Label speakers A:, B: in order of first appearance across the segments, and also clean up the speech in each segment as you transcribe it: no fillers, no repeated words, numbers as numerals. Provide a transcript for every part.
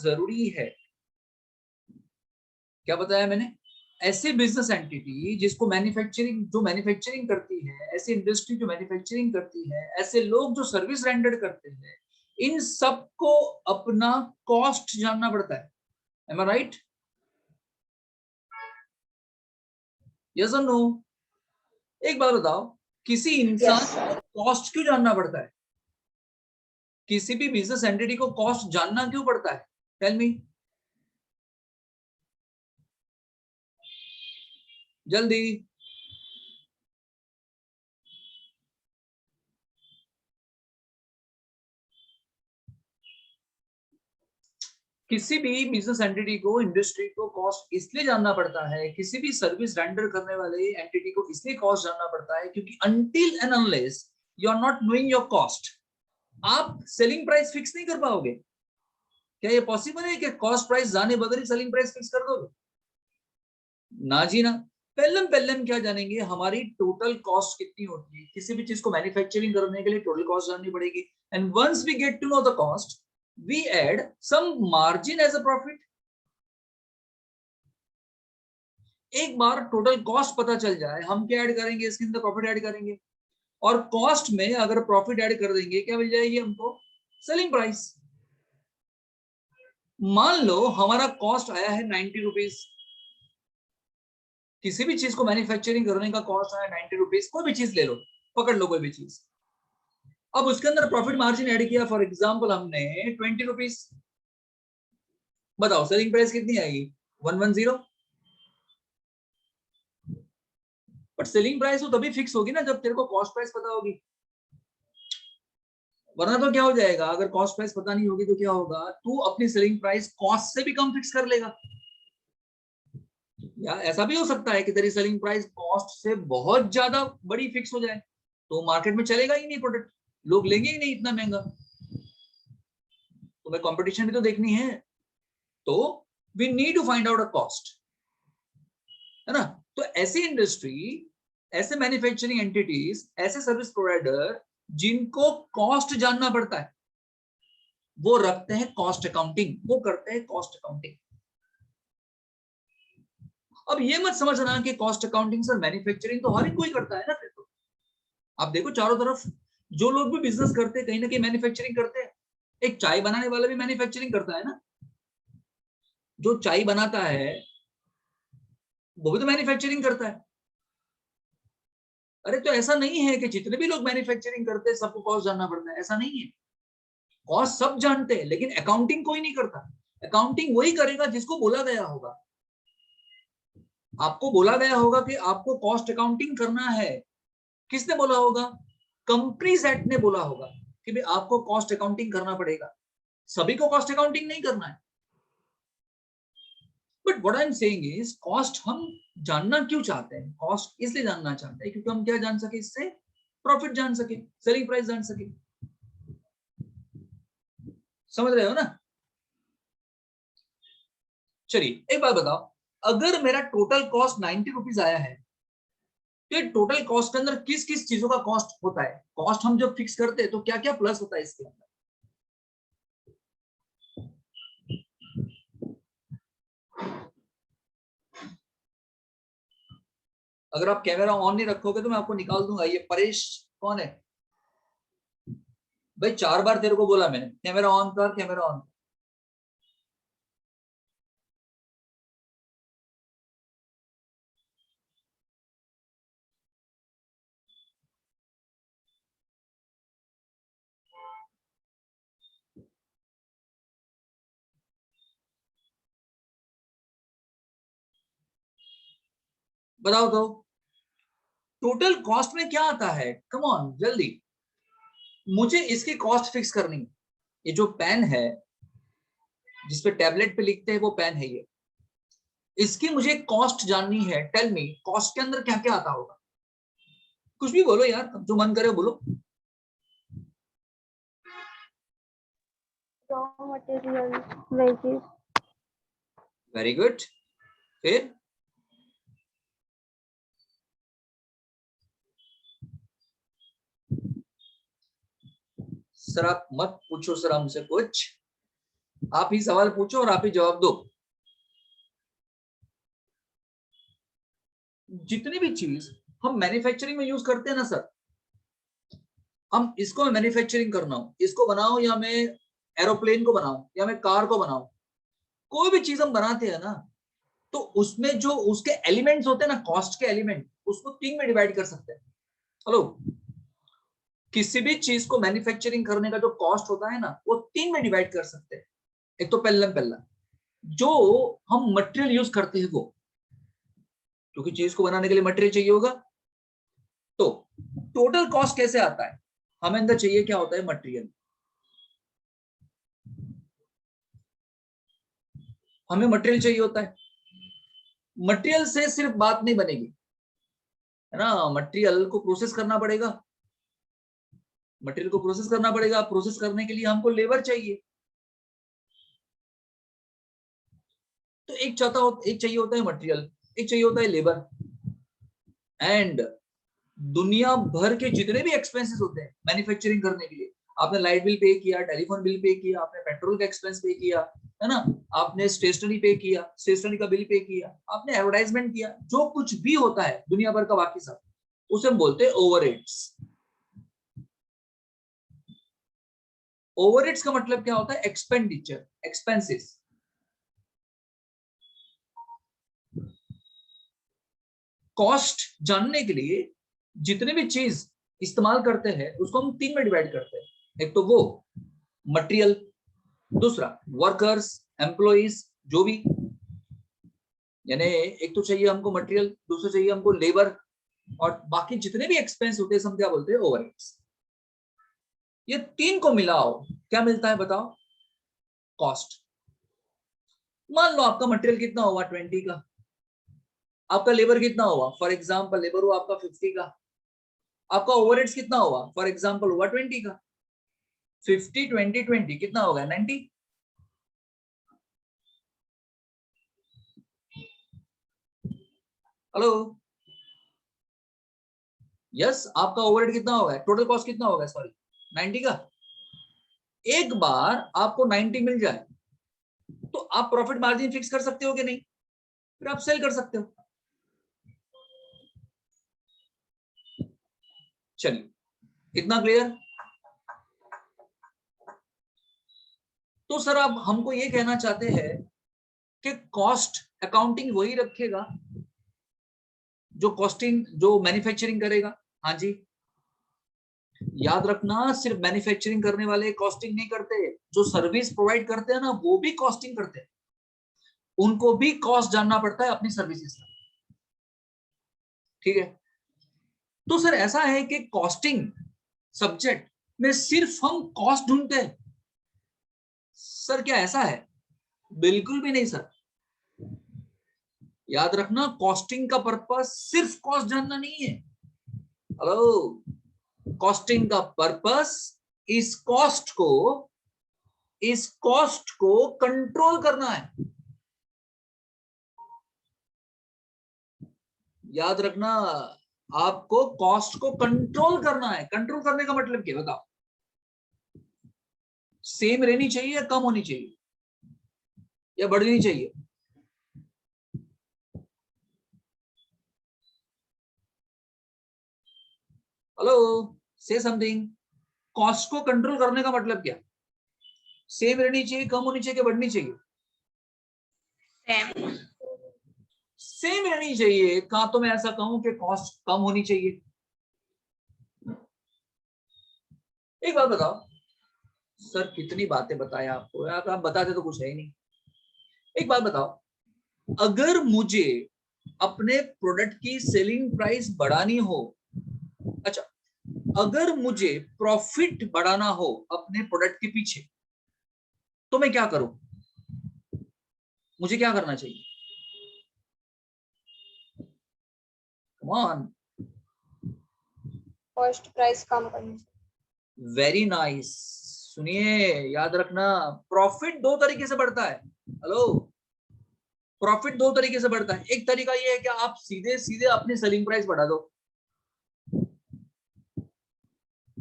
A: जरूरी है। क्या बताया मैंने? ऐसे बिजनेस एंटिटी जिसको मैन्युफैक्चरिंग, जो मैन्युफैक्चरिंग करती है, ऐसी इंडस्ट्री जो मैन्युफैक्चरिंग करती है, ऐसे लोग जो सर्विस रेंडर करते हैं, इन सबको अपना कॉस्ट जानना पड़ता है। एम आई राइट? यस और नो? एक बात बताओ, किसी इंसान को कॉस्ट क्यों जानना पड़ता है? किसी भी बिजनेस एंटिटी को कॉस्ट जानना क्यों पड़ता है? टेल मी जल्दी। किसी भी बिजनेस एंटिटी को, इंडस्ट्री को कॉस्ट इसलिए जानना पड़ता है, किसी भी सर्विस रेंडर करने वाले एंटिटी को इसलिए कॉस्ट जानना पड़ता है क्योंकि until and unless you are not knowing your cost, आप सेलिंग प्राइस फिक्स नहीं कर पाओगे। क्या ये पॉसिबल है कि कॉस्ट प्राइस जाने बगैर ही सेलिंग प्राइस फिक्स कर दोगे? ना जी ना। पहले हम क्या जानेंगे, हमारी टोटल कॉस्ट कितनी होती है। किसी भी चीज को मैन्युफैक्चरिंग करने के लिए टोटल कॉस्ट जाननी पड़ेगी, and once we get to know the cost, we add some margin as a profit. एक बार टोटल कॉस्ट पता चल जाए, हम क्या ऐड करेंगे इसके अंदर? प्रॉफिट ऐड करेंगे। और कॉस्ट में अगर प्रॉफिट ऐड कर देंगे, क्या मिल जाएगी हमको? Selling price. मान लो हमारा कॉस्ट आया है 90 रुपीज। किसी भी चीज को मैन्युफैक्चरिंग करने का कॉस्ट आया 90 रुपीज। कोई भी चीज ले लो, पकड़ लो कोई भी चीज। अब उसके अंदर प्रॉफिट मार्जिन ऐड किया, फॉर एग्जाम्पल हमने 20 रुपीज। बताओ सेलिंग प्राइस कितनी आएगी? 110। बट सेलिंग प्राइस तो तभी फिक्स होगी ना जब तेरे को कॉस्ट प्राइस पता होगी, वरना तो क्या हो जाएगा, अगर कॉस्ट प्राइस पता नहीं होगी तो क्या होगा, तू अपनी सेलिंग प्राइस कॉस्ट से भी कम फिक्स कर लेगा। या ऐसा भी हो सकता है कि तेरी सेलिंग प्राइस कॉस्ट से बहुत ज्यादा बड़ी फिक्स हो जाए, तो मार्केट में चलेगा ही नहीं प्रोडक्ट, लोग लेंगे ही नहीं इतना महंगा। तुम्हें कंपटीशन भी तो देखनी है, तो we need to find out a cost, है ना? तो ऐसी इंडस्ट्री, ऐसे मैन्युफैक्चरिंग एंटिटीज, ऐसे सर्विस प्रोवाइडर जिनको कॉस्ट जानना पड़ता है, वो रखते हैं कॉस्ट अकाउंटिंग, वो करते हैं कॉस्ट अकाउंटिंग। अब ये मत समझना कि कॉस्ट अकाउंटिंग सर मैन्युफैक्चरिंग तो हर कोई करता है ना। फिर तो आप देखो चारों तरफ, जो लोग भी बिजनेस करते हैं कहीं ना कहीं मैन्युफैक्चरिंग करते हैं। एक चाय बनाने वाला भी मैन्युफैक्चरिंग करता है ना। जो चाय बनाता है वो भी तो मैन्युफैक्चरिंग करता है। अरे तो ऐसा नहीं है कि जितने भी लोग मैन्युफैक्चरिंग करते हैं सबको कॉस्ट जानना पड़ता है, ऐसा नहीं है। कॉस्ट सब जानते हैं लेकिन अकाउंटिंग कोई नहीं करता। अकाउंटिंग वही करेगा जिसको बोला गया होगा। आपको बोला गया होगा कि आपको कॉस्ट अकाउंटिंग करना है। किसने बोला होगा? कंपनीज एक्ट ने बोला होगा कि भाई आपको कॉस्ट अकाउंटिंग करना पड़ेगा। सभी को कॉस्ट अकाउंटिंग नहीं करना है। But what I am saying is, cost हम जानना क्यों चाहते हैं? कॉस्ट इसलिए जानना चाहते हैं क्योंकि हम क्या जान सके इससे? प्रॉफिट जान सके, सेलिंग प्राइस जान सके। समझ रहे हो ना? चलिए एक बात बताओ, अगर मेरा टोटल कॉस्ट 90 रुपीज आया है, तो टोटल कॉस्ट के अंदर किस किस चीजों का कॉस्ट होता है? कॉस्ट हम जब फिक्स करते हैं तो क्या क्या प्लस होता है इसके अंदर? अगर आप कैमरा ऑन नहीं रखोगे तो मैं आपको निकाल दूंगा। ये परेश कौन है भाई? 4 बार तेरे को बोला मैंने कैमरा ऑन कर, कैमरा ऑन। बताओ तो टोटल कॉस्ट में क्या आता है? कम ऑन जल्दी, मुझे इसकी कॉस्ट फिक्स करनी है। ये जो पेन है जिसपे टैबलेट पे लिखते हैं वो पेन है ये, इसकी मुझे कॉस्ट जाननी है। टेल मी कॉस्ट के अंदर क्या क्या आता होगा? कुछ भी बोलो यार, जो मन करे बोलो।
B: Raw material, wages.
A: Very good. फिर सर आप मत पूछो सर हमसे कुछ, आप ही सवाल पूछो और आप ही जवाब दो। जितनी भी चीज हम मैन्युफैक्चरिंग में यूज करते हैं ना सर, हम इसको मैन्युफैक्चरिंग करना हो, इसको बनाओ या मैं एरोप्लेन को बनाऊं या मैं कार को बनाऊं, कोई भी चीज हम बनाते हैं ना, तो उसमें जो उसके एलिमेंट्स होते हैं ना, कॉस्ट के एलिमेंट, उसको 3 में डिवाइड कर सकते हैं। हेलो, किसी भी चीज को मैन्युफैक्चरिंग करने का जो कॉस्ट होता है ना, वो 3 में डिवाइड कर सकते हैं। एक तो पहला जो हम मटेरियल यूज करते हैं वो, क्योंकि चीज को बनाने के लिए मटेरियल चाहिए होगा, तो टोटल कॉस्ट कैसे आता है, हमें अंदर चाहिए क्या होता है, मटेरियल। हमें मटेरियल चाहिए होता है, मटेरियल से सिर्फ बात नहीं बनेगी, है ना, मटेरियल को प्रोसेस करना पड़ेगा, मटेरियल को प्रोसेस करना पड़ेगा, प्रोसेस करने के लिए हमको लेबर चाहिए। तो एक चाहिए होता है मटेरियल, एक चाहिए होता है लेबर। एंड दुनिया भर के जितने भी एक्सपेंसेस होते हैं मैन्युफैक्चरिंग करने के लिए, आपने लाइट बिल पे किया, टेलीफोन बिल पे किया, आपने पेट्रोल का एक्सपेंस पे किया, है ना, आपने स्टेशनरी पे किया, स्टेशनरी का बिल पे किया, आपने एडवर्टाइजमेंट किया, जो कुछ भी होता है दुनिया भर का बाकी सब, उसे हम बोलते हैं ओवरहेड्स। ओवरहेड्स का मतलब क्या होता है, एक्सपेंडिचर, एक्सपेंसेस। कॉस्ट जानने के लिए जितने भी चीज इस्तेमाल करते हैं उसको हम 3 में डिवाइड करते हैं। एक तो वो मटेरियल, दूसरा वर्कर्स, एम्प्लॉइज, जो भी, यानी एक तो चाहिए हमको मटेरियल, दूसरा चाहिए हमको लेबर, और बाकी जितने भी एक्सपेंस होते हैं हम क्या बोलते हैं, ओवरहेड्स। ये 3 को मिलाओ, क्या मिलता है बताओ, कॉस्ट। मान लो आपका मटेरियल कितना होगा, 20 का, आपका लेबर कितना होगा, फॉर एग्जाम्पल लेबर हुआ आपका 50 का, आपका ओवरहेड्स कितना होगा, फॉर एग्जाम्पल हुआ 20 का, 50 20 20 कितना होगा, 90। हेलो, यस, आपका ओवरहेड कितना होगा, टोटल कॉस्ट कितना होगा, सॉरी 90 का। एक बार आपको 90 मिल जाए तो आप प्रॉफिट मार्जिन फिक्स कर सकते हो कि नहीं, फिर आप सेल कर सकते हो। चलिए, इतना क्लियर। तो सर आप हमको ये कहना चाहते हैं कि कॉस्ट अकाउंटिंग वही रखेगा जो कॉस्टिंग, जो मैन्युफैक्चरिंग करेगा। हाँ जी, याद रखना, सिर्फ मैन्युफैक्चरिंग करने वाले कॉस्टिंग नहीं करते, जो सर्विस प्रोवाइड करते हैं ना वो भी कॉस्टिंग करते हैं, उनको भी कॉस्ट जानना पड़ता है अपनी सर्विसेज का। ठीक है, तो सर ऐसा है कि कॉस्टिंग सब्जेक्ट में सिर्फ हम कॉस्ट ढूंढते हैं, सर क्या ऐसा है, बिल्कुल भी नहीं सर। याद रखना, कॉस्टिंग का पर्पस सिर्फ कॉस्ट जानना नहीं है। हेलो, कॉस्टिंग का पर्पस इस कॉस्ट को कंट्रोल करना है। याद रखना, आपको कॉस्ट को कंट्रोल करना है। कंट्रोल करने का मतलब क्या बताओ, सेम रहनी चाहिए या कम होनी चाहिए या बढ़नी चाहिए, हेलो, से समथिंग। कॉस्ट को कंट्रोल करने का मतलब क्या, सेम रहनी चाहिए, कम होनी चाहिए, बढ़नी चाहिए, सेम रहनी चाहिए। कहां तो मैं ऐसा कहूं कि कॉस्ट कम होनी चाहिए। एक बात बताओ सर, कितनी बातें बताएं आपको यार, आप बताते तो कुछ है ही नहीं। एक बात बताओ, अगर मुझे अपने प्रोडक्ट की सेलिंग प्राइस बढ़ानी हो, अच्छा, अगर मुझे प्रॉफिट बढ़ाना हो अपने प्रोडक्ट के पीछे, तो मैं क्या करूं, मुझे क्या करना चाहिए, कम ऑन।
B: कॉस्ट प्राइस कम करनी।
A: Very nice. सुनिए, याद रखना, प्रॉफिट दो तरीके से बढ़ता है। हेलो, प्रॉफिट दो तरीके से बढ़ता है। एक तरीका ये है कि आप सीधे सीधे अपनी सेलिंग प्राइस बढ़ा दो,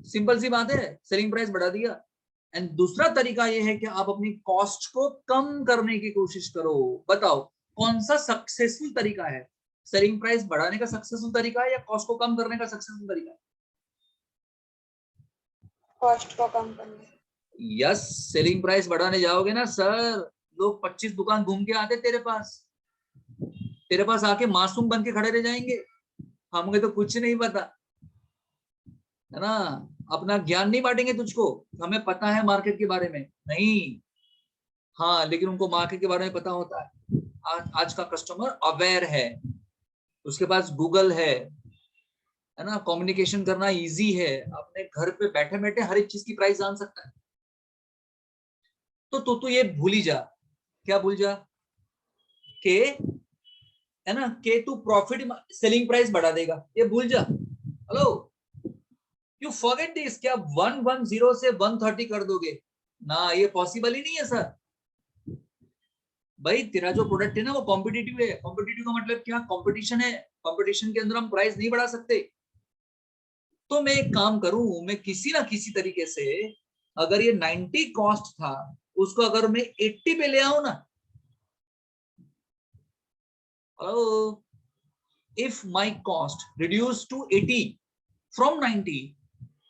A: सिंपल सी बात है, सेलिंग प्राइस बढ़ा दिया, एंड दूसरा तरीका ये है कि आप अपनी कॉस्ट को कम करने की कोशिश करो। बताओ कौन सा सक्सेसफुल तरीका है? सेलिंग प्राइस बढ़ाने का सक्सेसफुल तरीका है या कॉस्ट को कम करने का सक्सेसफुल तरीका है?
B: कॉस्ट को कम करना।
A: यस, सेलिंग प्राइस बढ़ाने जाओगे ना सर, लोग 25 दुकान घूम के आते तेरे पास आके मासूम बन के खड़े रह जाएंगे, हमें तो कुछ नहीं पता, है ना, अपना ज्ञान नहीं बांटेंगे तुझको, हमें पता है मार्केट के बारे में नहीं। हाँ, लेकिन उनको मार्केट के बारे में पता होता है। आज का कस्टमर अवेयर है, उसके पास गूगल है ना, कम्युनिकेशन करना इजी है, अपने घर पे बैठे बैठे हर एक चीज की प्राइस जान सकता है। तो ये भूल ही जा, क्या भूल जा के, है ना, के तू प्रॉफिट सेलिंग प्राइस बढ़ा देगा, ये भूल जा। हेलो, यू फॉरगेट दिस, क्या 110 से 130 कर दोगे ना, ये पॉसिबल ही नहीं है सर। भाई तेरा जो प्रोडक्ट है ना वो कॉम्पिटिटिव है, कॉम्पिटिटिव का मतलब क्या, कंपटीशन है, कंपटीशन के अंदर हम प्राइस नहीं बढ़ा सकते। तो मैं एक काम करूं, मैं किसी ना किसी तरीके से, अगर ये 90 कॉस्ट था उसको अगर मैं 80 पे ले आऊं ना, hello, if my cost reduce to 80 from 90,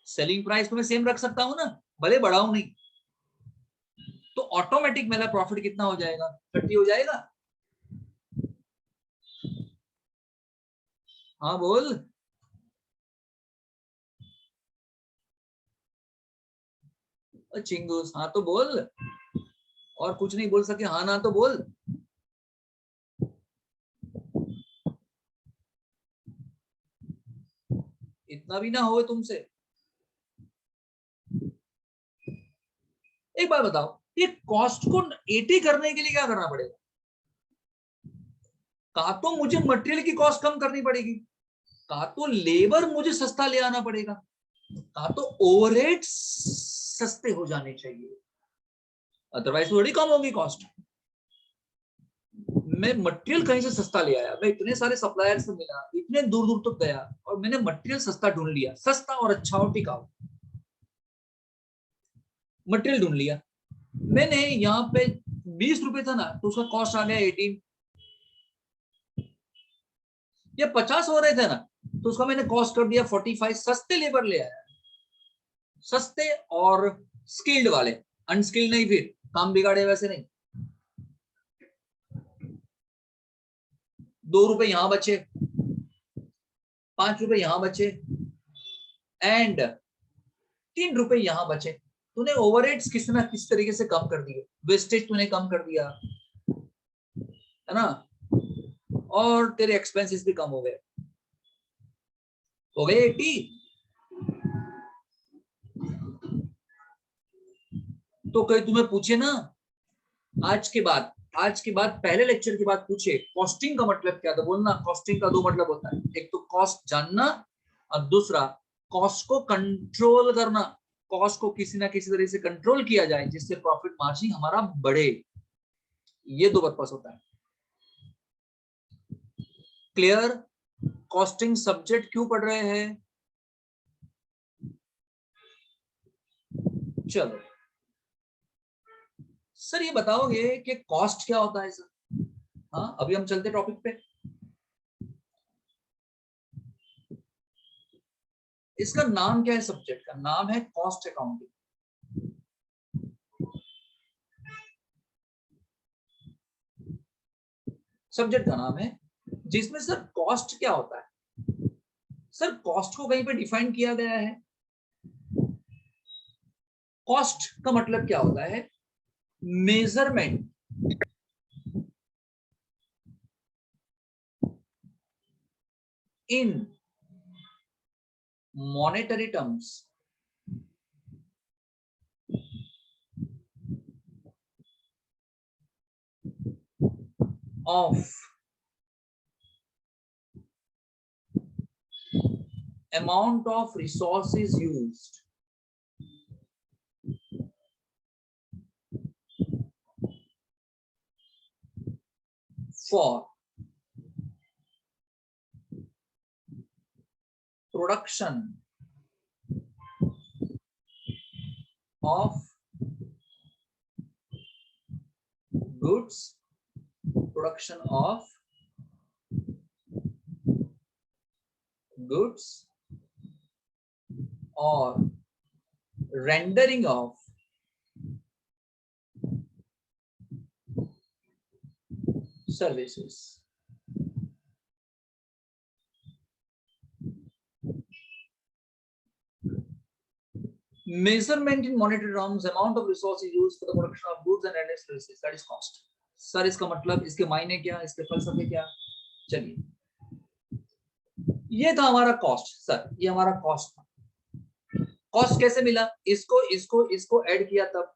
A: selling price तो मैं सेम रख सकता हूं ना, भले बढ़ाऊं नहीं, तो ऑटोमेटिक मेरा प्रॉफिट कितना हो जाएगा, 30 हो जाएगा। हाँ बोल, चिंगूस, हाँ तो बोल, और कुछ नहीं बोल सके, हाँ ना तो बोल। इतना भी ना हो तुमसे। एक बात बताओ, ये कॉस्ट को 80 करने के लिए क्या करना पड़ेगा? का तो मुझे मटेरियल की कॉस्ट कम करनी पड़ेगी, का तो लेबर मुझे सस्ता ले आना पड़ेगा, का तो ओवरहेड सस्ते हो जाने चाहिए, अदरवाइज थोड़ी कम होगी कॉस्ट। मैं मटेरियल कहीं से सस्ता ले आया, मैं इतने सारे सप्लायर से मिला, इतने दूर दूर तक गया और मैंने मटेरियल सस्ता ढूंढ लिया, सस्ता और अच्छा और टिकाऊ मटेरियल ढूंढ लिया मैंने। यहाँ पे 20 रुपए था ना, तो उसका कॉस्ट आ गया 18, या 50 हो रहे थे ना, तो उसका मैंने कॉस्ट कर दिया 45। सस्ते लेबर ले आया, सस्ते और स्किल्ड वाले, अनस्किल्ड नहीं, फिर काम बिगाड़े वैसे नहीं। 2 रुपए यहां बचे, 5 रुपए यहां बचे एंड 3 रुपए यहां बचे। तूने ओवरहेड्स किस ना किस तरीके से कम कर दिए, वेस्टेज तूने कम कर दिया, है ना, और तेरे एक्सपेंसेस भी कम हो गए 80। तो कहीं तुम्हें पूछे ना, आज के बाद पहले लेक्चर के बाद पूछे कॉस्टिंग का मतलब क्या, तो बोलना कॉस्टिंग का 2 मतलब होता है, एक तो कॉस्ट जानना और दूसरा कॉस्ट को कंट्रोल करना। कॉस्ट को किसी ना किसी तरह से कंट्रोल किया जाए जिससे प्रॉफिट मार्जिन हमारा बढ़े, ये 2 पर्पस होता है। क्लियर? कॉस्टिंग सब्जेक्ट क्यों पढ़ रहे हैं? चलो सर, ये बताओगे कि कॉस्ट क्या होता है सर? हाँ, अभी हम चलते टॉपिक पे। इसका नाम क्या है? सब्जेक्ट का नाम है कॉस्ट अकाउंटिंग। सब्जेक्ट का नाम है, जिसमें सर कॉस्ट क्या होता है? सर कॉस्ट को कहीं पे डिफाइन किया गया है। कॉस्ट का मतलब क्या होता है? Measurement in monetary terms of amount of resources used for production of goods, production of goods और rendering of services. Measurement in monetary terms, amount of resources used for the production of goods and rendered services, that is cost. Sir इसका मतलब, इसके मायने क्या, इसके फलसफे क्या? चलिए, ये था हमारा कॉस्ट सर, ये हमारा कॉस्ट था। कॉस्ट कैसे मिला? इसको इसको इसको ऐड किया तब,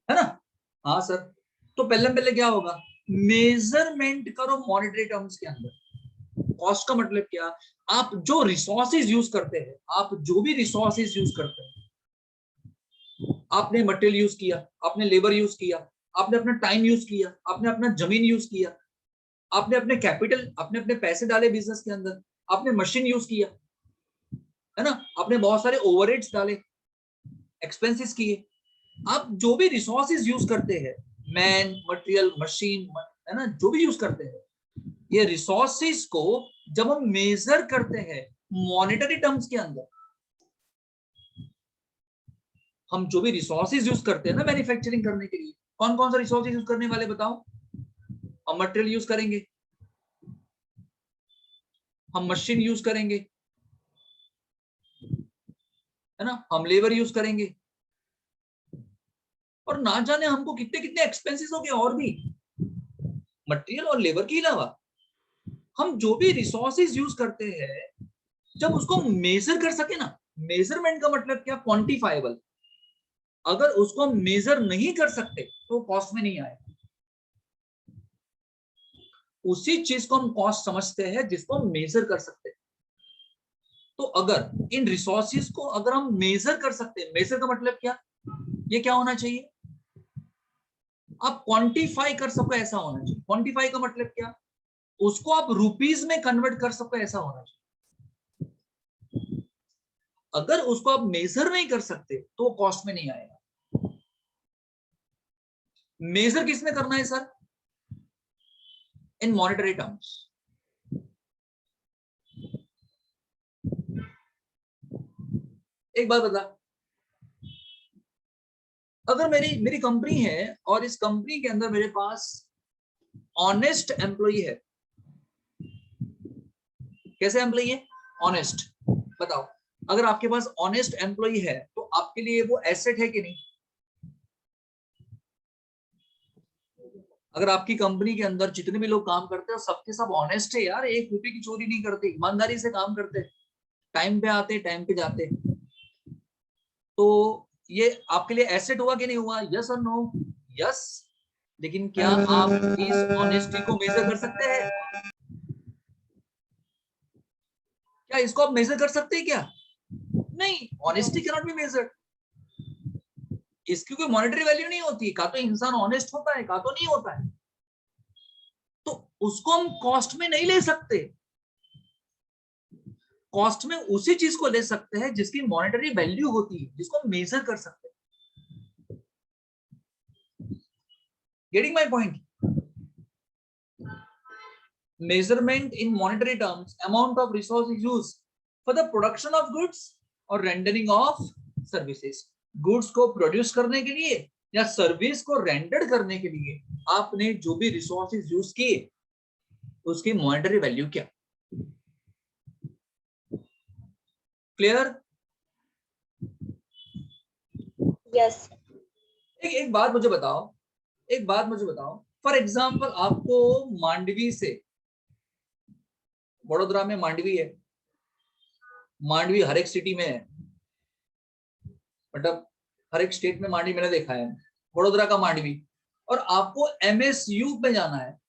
A: है ना? हाँ सर। तो पहले क्या होगा? मेजरमेंट करो मॉनेटरी टर्म्स के अंदर। कॉस्ट का मतलब क्या? आप जो रिसोर्सेज यूज करते हैं, आप जो भी रिसोर्सेज यूज करते हैं, आपने मटेरियल यूज किया, आपने लेबर यूज किया, आपने अपना टाइम यूज किया, आपने अपना जमीन यूज किया, आपने अपने कैपिटल, आपने अपने पैसे डाले बिजनेस के अंदर, आपने मशीन यूज किया, है ना? आपने बहुत सारे ओवरहेड्स डाले, एक्सपेंसेस किए। आप जो भी रिसोर्सेज यूज करते हैं, मैन, मटेरियल, मशीन, है ना, जो भी यूज करते हैं, ये रिसोर्सेज को जब हम मेजर करते हैं मॉनेटरी टर्म्स के अंदर, हम जो भी रिसोर्सेज यूज करते हैं ना मैन्युफैक्चरिंग करने के लिए, कौन कौन सा रिसोर्सेज यूज करने वाले बताओ? हम मटेरियल यूज करेंगे, हम मशीन यूज करेंगे, है ना, हम लेबर यूज करेंगे, और ना जाने हमको कितने कितने एक्सपेंसेस हो गए और भी मटेरियल और लेबर के अलावा। हम जो भी रिसोर्सेज यूज करते हैं, जब उसको मेजर कर सके ना, मेजरमेंट का मतलब क्या? क्वांटिफाइबल। अगर उसको हम मेजर नहीं कर सकते तो कॉस्ट में नहीं आएगा। उसी चीज को हम कॉस्ट समझते हैं जिसको हम मेजर कर सकते हैं। तो अगर इन रिसोर्सेज को अगर हम मेजर कर सकते हैं, मेजर का मतलब क्या? ये क्या होना चाहिए? आप क्वांटिफाई कर सको ऐसा होना चाहिए। क्वांटिफाई का मतलब क्या? उसको आप रुपीज में कन्वर्ट कर सको ऐसा होना चाहिए। अगर उसको आप मेजर नहीं कर सकते तो कॉस्ट में नहीं आएगा। मेजर किसमें करना है सर? इन मॉनेटरी टर्म्स। एक बात बता, अगर मेरी मेरी कंपनी है और इस कंपनी के अंदर मेरे पास ऑनेस्ट एम्प्लॉई है। कैसे एम्प्लॉई है? ऑनेस्ट। बताओ, अगर आपके पास ऑनेस्ट एम्प्लॉई है तो आपके लिए वो एसेट है कि नहीं? अगर आपकी कंपनी के अंदर जितने भी लोग काम करते हैं सबके सब ऑनेस्ट है यार, एक रुपए की चोरी नहीं करते, ईमानदारी से काम करते, टाइम पे आते, टाइम पे जाते, तो ये आपके लिए एसेट हुआ कि नहीं हुआ? यस और नो? यस। लेकिन क्या आप इस ऑनेस्टी को मेजर कर सकते हैं? क्या इसको आप मेजर कर सकते हैं क्या? नहीं, honesty can not be measured. इसकी कोई मॉनेटरी वैल्यू नहीं होती। का तो इंसान ऑनेस्ट होता है, का तो नहीं होता है। तो उसको हम कॉस्ट में नहीं ले सकते। कॉस्ट में उसी चीज को ले सकते हैं जिसकी मॉनेटरी वैल्यू होती है, जिसको हम मेजर कर सकते हैं। Getting my point? Measurement in monetary terms, amount of resources used for the production of goods और रेंडरिंग ऑफ सर्विसेज। गुड्स को प्रोड्यूस करने के लिए या सर्विस को रेंडर करने के लिए आपने जो भी रिसोर्सेज यूज किए उसकी मॉनेटरी वैल्यू क्या? क्लियर?
B: यस।
A: एक बात मुझे बताओ, एक बात मुझे बताओ, फॉर एग्जाम्पल आपको मांडवी से, वडोदरा में मांडवी है, मांडवी हर एक सिटी में है, मतलब हर एक स्टेट में मांडवी मैंने देखा है, वडोदरा का मांडवी, और आपको एमएसयू पे जाना है,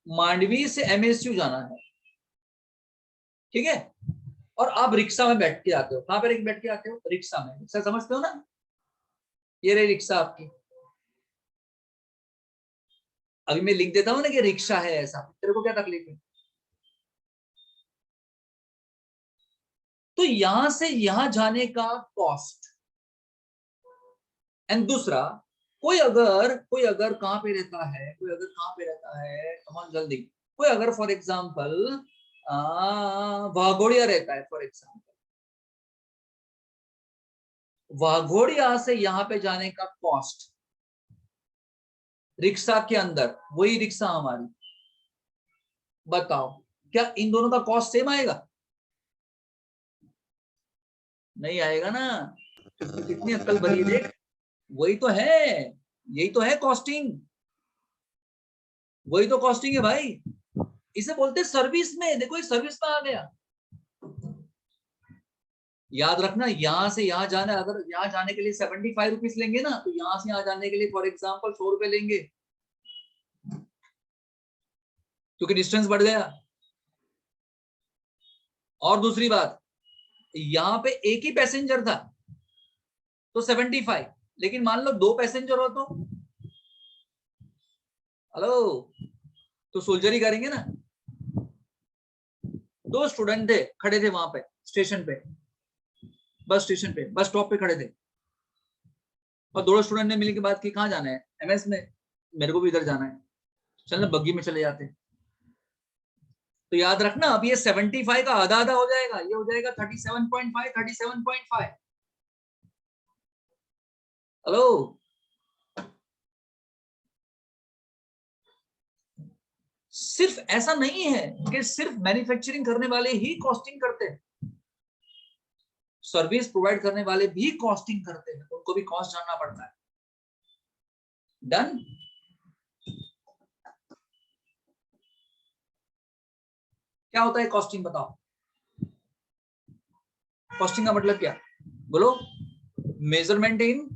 A: मांडवी से एमएसयू जाना है, ठीक है, और आप रिक्शा में बैठ के आते हो। कहां पर बैठ के आते हो? रिक्शा में। रिक्शा समझते हो ना? ये रही रिक्शा आपकी। अभी मैं लिख देता हूं ना कि रिक्शा है ऐसा, तेरे को क्या तकलीफ है? तो यहां से यहां जाने का कॉस्ट, एंड दूसरा, कोई अगर कहां पे रहता है, कोई अगर कहां पे रहता है, कमान जल्दी, कोई अगर फॉर एग्जांपल वाघोड़िया रहता है, फॉर एग्जांपल वाघोड़िया से यहाँ पे जाने का कॉस्ट रिक्शा के अंदर, वही रिक्शा हमारी, बताओ क्या इन दोनों का कॉस्ट सेम आएगा? नहीं आएगा ना। कितनी अक्ल भरी है देख, वही तो है, यही तो है कॉस्टिंग, वही तो कॉस्टिंग है भाई। इसे बोलते हैं सर्विस में, देखो ये सर्विस में आ गया। याद रखना, यहां से यहां जाना, अगर यहां जाने के लिए 75 रुपीज लेंगे ना, तो यहां से यहां जाने के लिए फॉर एग्जाम्पल 100 रुपए लेंगे, क्योंकि डिस्टेंस बढ़ गया। और दूसरी बात, यहां पे एक ही पैसेंजर था तो 75, लेकिन मान लो 2 पैसेंजर हो तो, हेलो, तो सोल्जर ही करेंगे ना। 2 स्टूडेंट थे, खड़े थे वहां पे स्टेशन पे, बस स्टेशन पे, बस स्टॉप पे खड़े थे, और 2 स्टूडेंट ने मिलकर बात की कहाँ जाना है, एमएस में, मेरे को भी इधर जाना है, चलना बग्गी में चले जाते। तो याद रखना, अब ये 75 का आधा आधा हो जाएगा, ये हो जाएगा 37.5, 37.5। हेलो, सिर्फ ऐसा नहीं है कि सिर्फ मैन्युफैक्चरिंग करने वाले ही कॉस्टिंग करते हैं, सर्विस प्रोवाइड करने वाले भी कॉस्टिंग करते हैं, उनको भी कॉस्ट जानना पड़ता है। डन। क्या होता है कॉस्टिंग, बताओ, कॉस्टिंग का मतलब क्या, बोलो। मेजरमेंट इन,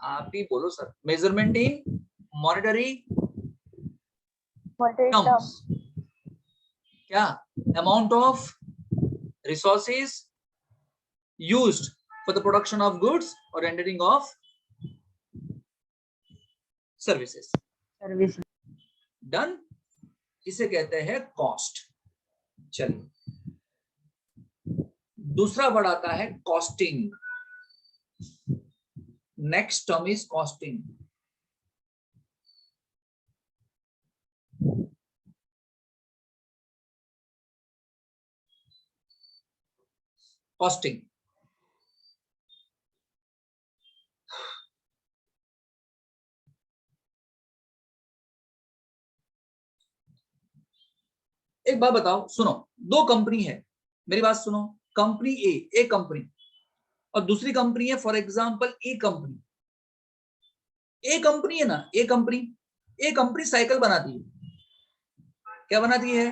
A: आप ही बोलो sir, measurement in monetary terms, क्या, amount of resources used for the production of goods और रेंडरिंग ऑफ सर्विसेज। डन, इसे कहते हैं कॉस्ट। चलिए, दूसरा वर्ड आता है costing. Next term is costing. Costing, एक बात बताओ, सुनो, 2 कंपनी है, मेरी बात सुनो, कंपनी ए कंपनी, और दूसरी कंपनी है for example A company. A company है ना, ए कंपनी साइकिल बनाती है, क्या बनाती है,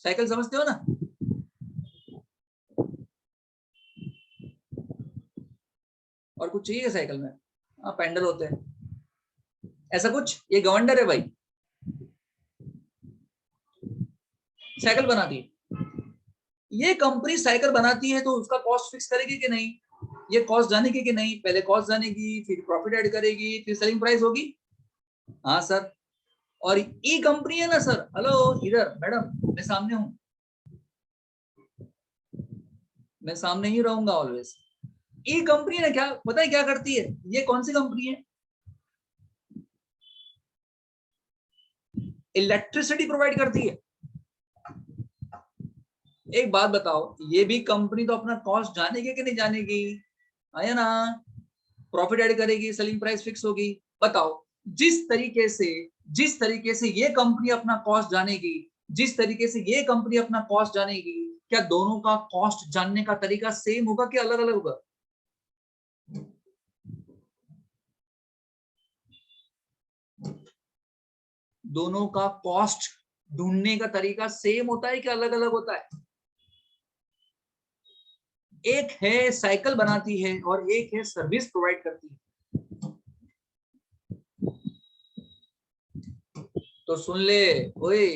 A: साइकिल, समझते हो ना। और कुछ चाहिए साइकिल में, हाँ पैंडल होते हैं, ऐसा कुछ, ये गवर्नर है भाई, साइकिल बनाती है। ये कंपनी साइकिल बनाती है तो उसका कॉस्ट फिक्स करेगी कि नहीं, ये कॉस्ट जानेगी कि नहीं, पहले कॉस्ट जानेगी, फिर प्रॉफिट ऐड करेगी, फिर सेलिंग प्राइस होगी। हाँ सर। और ई कंपनी है ना सर, हेलो इधर मैडम, मैं सामने हूं, मैं सामने ही रहूंगा ऑलवेज। ई कंपनी ने क्या पता है क्या करती है, ये कौन सी कंपनी है, इलेक्ट्रिसिटी प्रोवाइड करती है। एक बात बताओ, ये भी कंपनी तो अपना कॉस्ट जानेगी कि नहीं जानेगी, आया ना, प्रॉफिट ऐड करेगी, सेलिंग प्राइस फिक्स होगी। बताओ, जिस तरीके से ये कंपनी अपना कॉस्ट जानेगी, जिस तरीके से ये कंपनी अपना कॉस्ट जानेगी, क्या दोनों का कॉस्ट जानने का तरीका सेम होगा कि अलग अलग होगा? दोनों का कॉस्ट ढूंढने का तरीका सेम होता है कि अलग अलग होता है? एक है साइकिल बनाती है और एक है सर्विस प्रोवाइड करती है। तो सुन ले, ओए,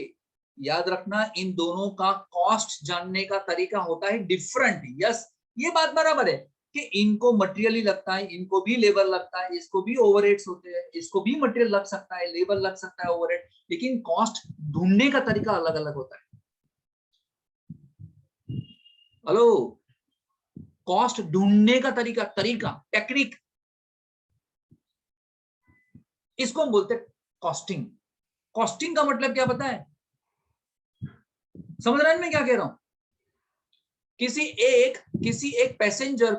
A: याद रखना, इन दोनों का कॉस्ट जानने का तरीका होता है डिफरेंट। यस, ये बात बराबर है कि इनको मटेरियल ही लगता है, इनको भी लेबर लगता है, इसको भी ओवरहेड्स होते हैं, इसको भी मटेरियल लग सकता है, लेबर लग सकता है, ओवरहेड, लेकिन कॉस्ट ढूंढने का तरीका अलग अलग होता है। हेलो, कॉस्ट ढूंढने का तरीका, टेक्निक, इसको हम बोलते हैं कॉस्टिंग। कॉस्टिंग का मतलब क्या पता है? समझ रहे हैं मैं क्या कह रहा हूं? किसी एक पैसेंजर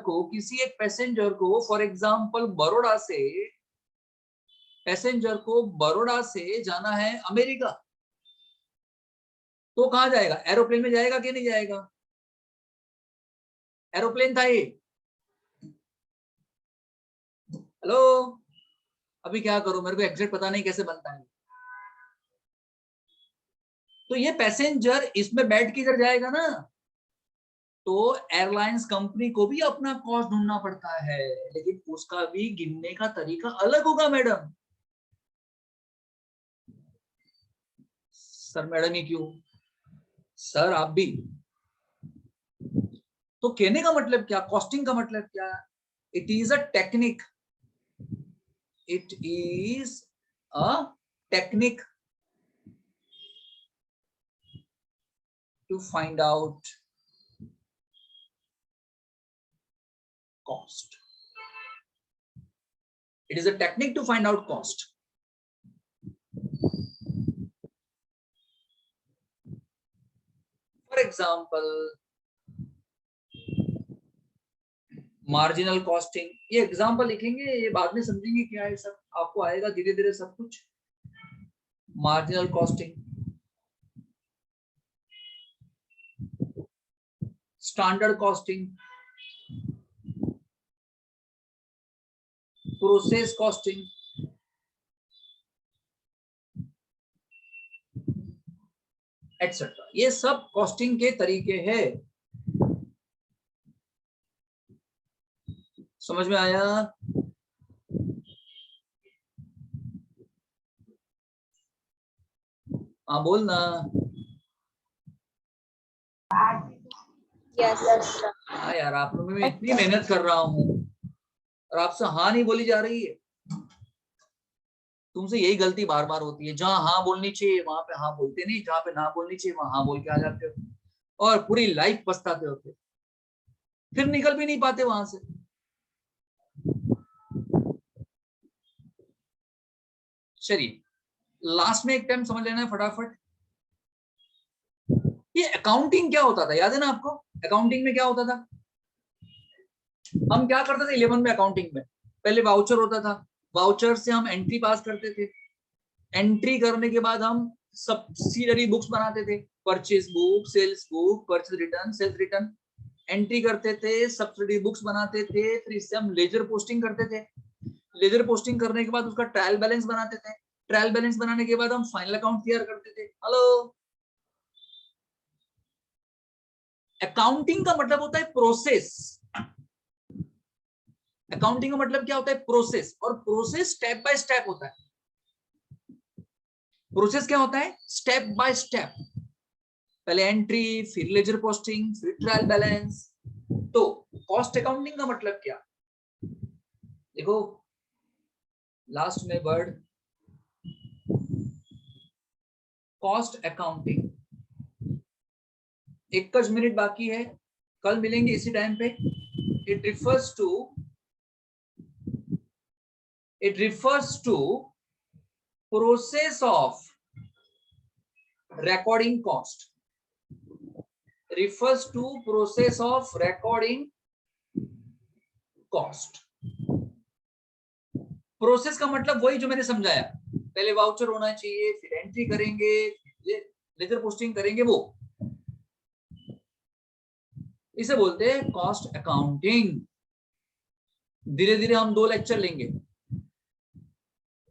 A: को फॉर एग्जांपल बड़ौदा से जाना है अमेरिका, तो कहां जाएगा? एरोप्लेन में जाएगा कि नहीं जाएगा? एरोप्लेन था ये। हेलो, अभी क्या करूं, मेरे को एग्जैक्ट पता नहीं कैसे बनता है। तो ये पैसेंजर इसमें बैठ के इधर जाएगा ना, तो एयरलाइंस कंपनी को भी अपना कॉस्ट ढूंढना पड़ता है, लेकिन उसका भी गिनने का तरीका अलग होगा मैडम। सर मैडम ही क्यों? सर आप भी। तो कहने का मतलब क्या, कॉस्टिंग का मतलब क्या? It is a technique, it is a technique to find out cost. It is a technique to find out cost. For example, marginal costing. ये एग्जांपल लिखेंगे, ये बाद में समझेंगे क्या है, सब आपको आएगा धीरे धीरे सब कुछ। Marginal costing, standard costing, process costing, etcetera, ये सब कॉस्टिंग के तरीके हैं। समझ में आया? हाँ बोलना।
B: Yes.
A: हाँ यार, आप लोगों में इतनी मेहनत कर रहा हूँ और आपसे हाँ नहीं बोली जा रही है। तुमसे यही गलती बार बार होती है, जहां हाँ बोलनी चाहिए वहां पे हाँ बोलते नहीं, जहां पे ना बोलनी चाहिए वहां हाँ बोल के आ जाते हो और पूरी लाइफ पछताते होते, फिर निकल भी नहीं पाते वहां से। चलिए लास्ट में एक टाइम समझ लेना है फटाफट। ये अकाउंटिंग क्या होता था, याद है ना आपको? अकाउंटिंग में क्या होता था? हम क्या करते थे 11 में अकाउंटिंग में? पहले वाउचर होता था, वाउचर से हम एंट्री पास करते थे, एंट्री करने के बाद हम सब्सिडरी बुक्स बनाते थे, purchase book, sales book, purchase return, sales return, entry करते थे, सब्सिडरी बुक्स बनाते थे, फिर इससे हम लेजर पोस्टिंग करते थे, लेजर पोस्टिंग करने के बाद उसका ट्रायल बैलेंस बनाते थे, ट्रायल बैलेंस बनाने के बाद हम फाइनल अकाउंट तैयार करते थे। हेलो, अकाउंटिंग का मतलब होता है प्रोसेस। अकाउंटिंग का मतलब क्या होता है? प्रोसेस, और प्रोसेस स्टेप बाय स्टेप होता है। प्रोसेस क्या होता है? स्टेप बाय स्टेप, पहले एंट्री, फिर लेजर पोस्टिंग, फिर ट्रायल बैलेंस। तो कॉस्ट अकाउंटिंग का मतलब क्या? देखो लास्ट में वर्ड कॉस्ट अकाउंटिंग। 1 मिनट बाकी है, कल मिलेंगे इसी टाइम पे। It refers to process of recording cost, refers to process of recording cost। Process का मतलब वही जो मैंने समझाया, पहले वाउचर होना चाहिए, फिर एंट्री करेंगे, लेजर पोस्टिंग करेंगे, वो इसे बोलते हैं कॉस्ट अकाउंटिंग। धीरे धीरे हम 2 लेक्चर लेंगे,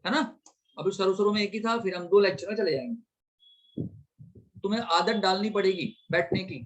A: है ना? अभी शुरू में एक ही था, फिर हम 2 लेक्चर में चले जाएंगे। तुम्हें आदत डालनी पड़ेगी बैठने की,